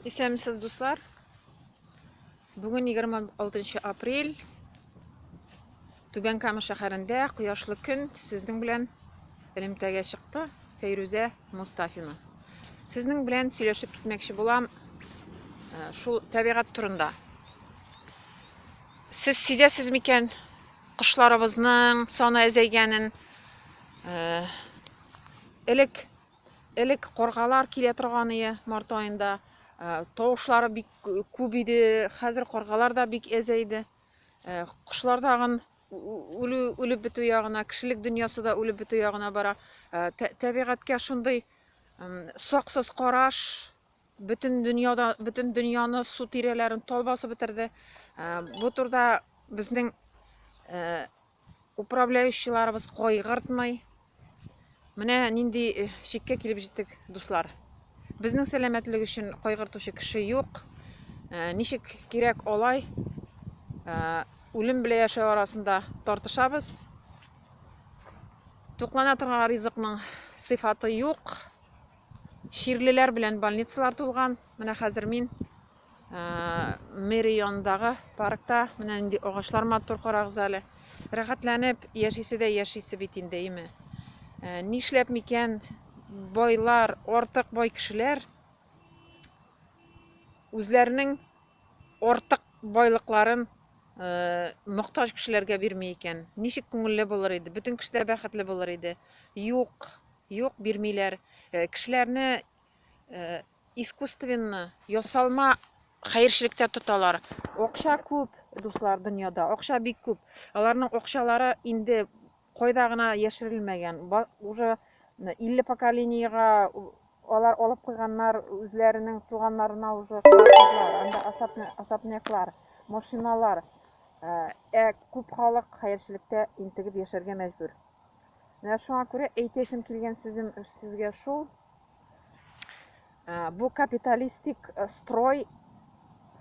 Исәнмесез, дуслар. Бүген 26 апрель. Түбән Кама шәһәрендә кояшлы көн сезнең белән элемтәгә чыкты. Фәйрүзә Мустафина. Сезнең белән сөйләшеп китмәкче булам шул табигать турында. Сез сизәсез микән кошларыбызның саны әзәйгәнен? Элек каргалар килә торган иде март аенда. Тавышлары бик күп иде. Хәзер каргалар да бик әзәйде. Кошлар тагын үлеп бетү ягына, кешелек дөньясы да үлеп бетү ягына бара. Табигатькә шундый саксыз караш бөтен дөньяны су тирәләрен талбасы бетерде. Бу турда безнең управляющийларыбыз кайгыртмый. Менә нинди чиккә килеп җиттек, дуслар. Безнең сәламәтлек өчен кайгыртучы кеше юк. Ничек кирәк алай? Үлем белән яшәү арасында тартышабыз. Туклана торган ризыкның сыйфаты юк. Ширлеләр белән больницалар тулган. Менә хәзер мин Мериондагы паркта, менә инде агачлар матур карагыз әле. Рәхәтләнеп яшисе дә яшисе бит инде, име. Нишләп микән байлар, артык бай кешеләр үзләренең артык байлыкларын мохтаҗ кешеләргә бирми икән? Ничек күңелле булыр иде? Бөтен кешеләр бәхетле булыр иде. Юк, бирмиләр. Кешеләрне искусственно, ясалма хәерчелектә тоталар. Акча күп, дуслар, дөньяда. Акча бик күп. Аларның акчалары инде кайда гына яшерелмәгән. Уже 50 поколениягә алар алып куйганнар үзләренең туганнарына уже квартирлар, особняклар, машиналар. Күп халык хәерчелектә интегеп яшәргә мәҗбүр. Менә шуңа күрә әйтәсем килгән сүзем сезгә шул. Бу капиталистик строй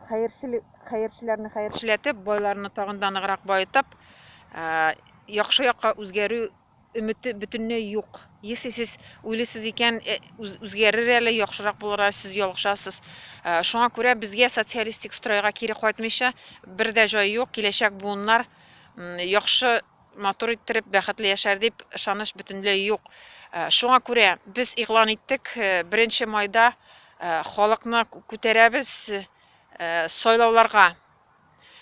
хәерчеләрне хәерчеләтеп, байларны тагын да ныграк баетып, яхшы якка үзгәрү өмете бөтенләй юк. Если сез уйлыйсыз икән, үзгәрер әле, яхшырак булыр, сез ялгышасыз. Шуңа күрә безгә социалистик стройга кире кайтмыйча бер дә җай юк. Киләчәк буыннар яхшы матур иттереп бәхетле яшәр дип ышаныч бөтенләй юк. Шуңа күрә без игълан иттек, 1 майда халыкны күтәрәбез сайлауларга.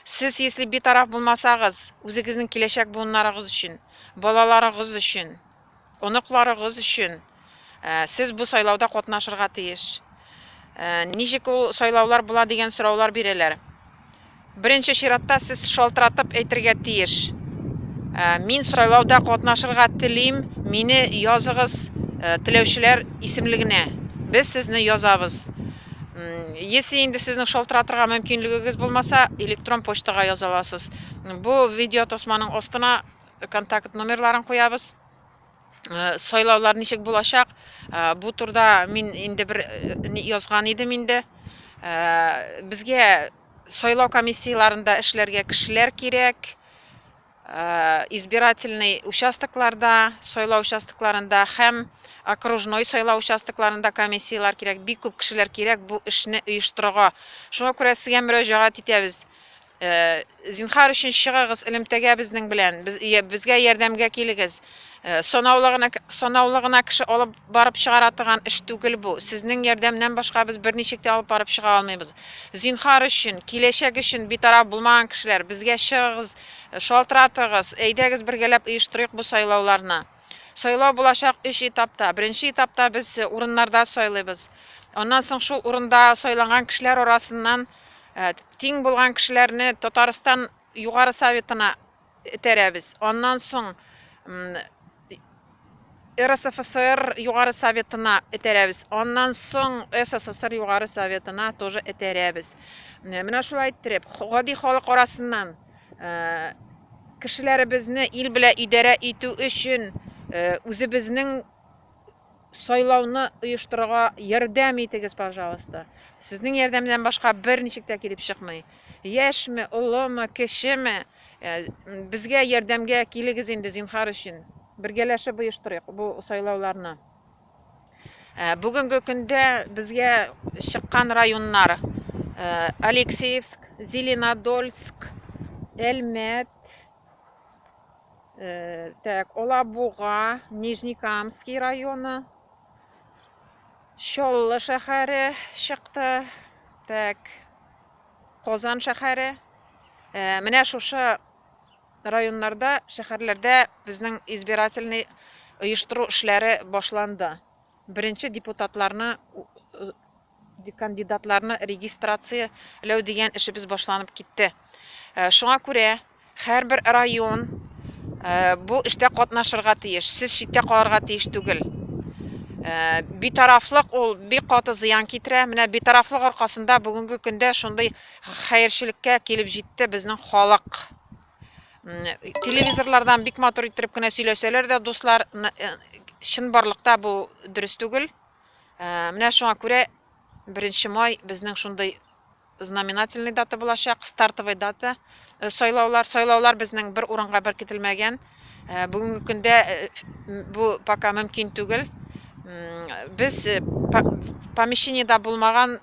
Сез, если битараф булмасагыз, үзегезнең киләчәк буыннарыгыз өчен, балаларыгыз өчен, оныкларыгыз өчен, сез бу сайлауда катнашырга тиеш. Ничек ул сайлаулар була дигән сораулар бирәләр. Беренче чиратта сез шалтыратып әйтергә тиеш. Мин сайлауда катнашырга телим, мине языгыз теләүчеләр исемлегенә. Без сезне язабыз. Если инде сезнең шалтыратырга мөмкинлегегез булмаса, электрон почтага яза аласыз. Бу видео тосманың астына контакт номерларын куябыз. Сайлаулар ничек булачак? Бу турда мин инде бер язган идем инде. Безгә сайлау комиссияларында эшләргә кешеләр кирәк. Избирательный участокларда, сайлау участокларында һәм окружной сайлау участокларында комиссиялар кирәк, бик күп кешеләр кирәк бу эшне оештырырга. Шуңа күрә сезгә мөрәҗәгать итәбез. Зинһар өчен чыгыгыз элемтәгә безнең белән, безгә ярдәмгә килегез. Санаулы гына кеше алып барып чыгара торган эш түгел бу. Сезнең ярдәмнән башка без берничек тә алып барып чыга алмыйбыз. Зинһар өчен, киләчәк өчен битараф булмаган кешеләр, безгә чыгыгыз, шалтыратыгыз, әйдәгез бергәләп оештырыйк бу сайлауларны. Сайлау булачак 3 этапта. Беренче этапта без урыннарда сайлыйбыз. Аннан соң шул урында сайланган кешеләр арасыннан тиң булган кешеләрне Татарстан югары советына этәрәбез. Аннан соң РСФСР югары советына этәрәбез. Аннан соң СССР югары советына тоже этәрәбез. Менә шулай иттереп, гади халык арасыннан кешеләребезне ил белән идарә итү өчен үзебезнең сайлауны оештырырга ярдәм итегез, пожалуйста. Сезнең ярдәмнән башка берничек тә килеп чыкмый. Яшьме, улымы, кечеме, безгә ярдәмгә килегез инде зинһар өчен. Бергәләшеп оештырыйк бу сайлауларны. Бүгінгі күндә безгә чыккан районнар Алексеевск, Зеленодольск, Әлмәт, Олабуга, Нижнекамский районы, Чаллы шәһәре чыкты, Казан шәһәре. Менә шушы районнарда, шәһәрләрдә безнең избирательный оештыру эшләре башланды. Беренче депутатларны, кандидатларны регистрацияләү дигән эшебез башланып китте. Шуңа күрә һәрбер район бу эштә катнашырга тиеш. Сез читтә калырга тиеш түгел. Битарафлык ул бик каты зыян китерә. Менә битарафлык аркасында бүгенге көндә шундый хәерчелеккә килеп җитте безнең халык. Телевизорлардан бик матур итеп кенә сөйләсәләр дә, дуслар, чынбарлыкта бу дөрес түгел. Менә шуңа күрә 1 май безнең шундый знаменательный дата булачак, стартовый дата. Сайлаулар безнең бер урынга беркетелмәгән. Бүгенге көндә бу пока мөмкин түгел. Без помещениедә булмаган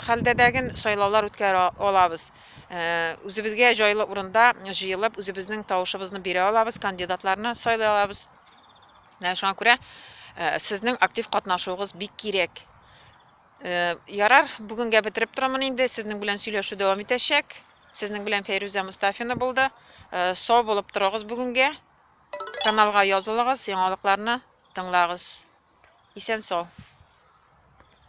хәлдә дәген сайлаулар үткәрә алабыз. Үзебезгә җайлы урында җыелып, үзебезнең тавышыбызны бирә алабыз, кандидатларны сайлый алабыз. Шуңа күрә сезнең актив катнашуыгыз бик кирәк. Ярар, бүгенгә бетереп торамын инде. Сезнең белән сөйләшү дәвам итәчәк. Сезнең белән Фәйрүзә Мустафина булды. Сау булып торыгыз бүгенгә. Каналга язылыгыз, яңалыкларны тыңлагыз. Исән сау.